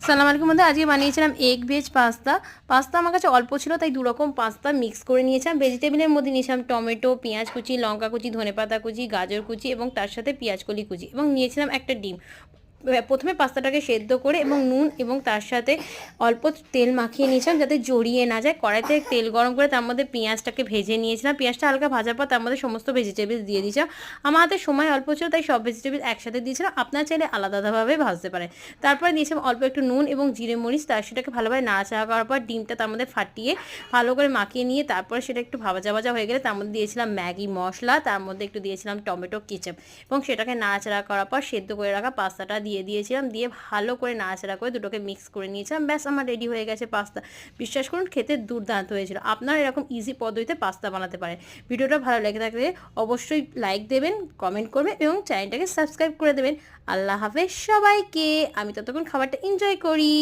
আসসালামু আলাইকুম বন্ধু, আজকে বানিয়েছিলাম এগ ভেজ পাস্তা। পাস্তা আমার কাছে অল্প ছিল, তাই দু রকম পাস্তা মিক্স করে নিয়েছিলাম। ভেজিটেবলের মধ্যে নিয়েছিলাম টমেটো, পেঁয়াজ কুচি, লঙ্কা কুচি, ধনেপাতা কুচি, গাজর কুচি এবং তার সাথে পেঁয়াজ কলি কুচি, এবং নিয়েছিলাম একটা ডিম। প্রথমে পাস্তাটাকে সেদ্ধ করে এবং নুন এবং তার সাথে অল্প তেল মাখিয়ে নিয়েছিলাম যাতে জড়িয়ে না যায়। কড়াইতে তেল গরম করে তার মধ্যে পেঁয়াজটাকে ভেজে নিয়েছিলাম। পেঁয়াজটা হালকা ভাজার পর তার মধ্যে সমস্ত ভেজিটেবলস দিয়ে দিয়েছিলাম। আমার হাতে সময় অল্প ছিল, তাই সব ভেজিটেবল একসাথে দিয়েছিলাম। আপনার চাইলে আলাদা আলাদাভাবে ভাজতে পারেন। তারপরে দিয়েছিলাম অল্প একটু নুন এবং জিরে মরিচ, তার সেটাকে ভালোভাবে নাড়াচাড়া করার পর ডিমটা তার মধ্যে ফাটিয়ে ভালো করে মাখিয়ে নিয়ে তারপরে সেটা একটু ভাজা ভাজা হয়ে গেলে তার মধ্যে দিয়েছিলাম ম্যাগি মশলা, তার মধ্যে একটু দিয়েছিলাম টমেটো কেচাপ, এবং সেটাকে নাড়াচাড়া করার পর সেদ্ধ করে রাখা পাস্তাটা দিয়ে দিয়েছিলাম। দিয়ে ভালো করে নাড়াচাড়া করে দুটোকে মিক্স করে নিয়েছিলাম। ব্যাস, আমার রেডি হয়ে গেছে পাস্তা। বিশ্বাস করুন, খেতে দুর্দান্ত হয়েছিল। আপনারা এরকম ইজি পদ্ধতিতে পাস্তা বানাতে পারেন। ভিডিওটা ভালো লেগে থাকলে অবশ্যই লাইক দেবেন, কমেন্ট করবেন এবং চ্যানেলটাকে সাবস্ক্রাইব করে দেবেন। আল্লাহ হাফেজ সবাইকে। আমি ততক্ষণ খাবারটা এনজয় করি।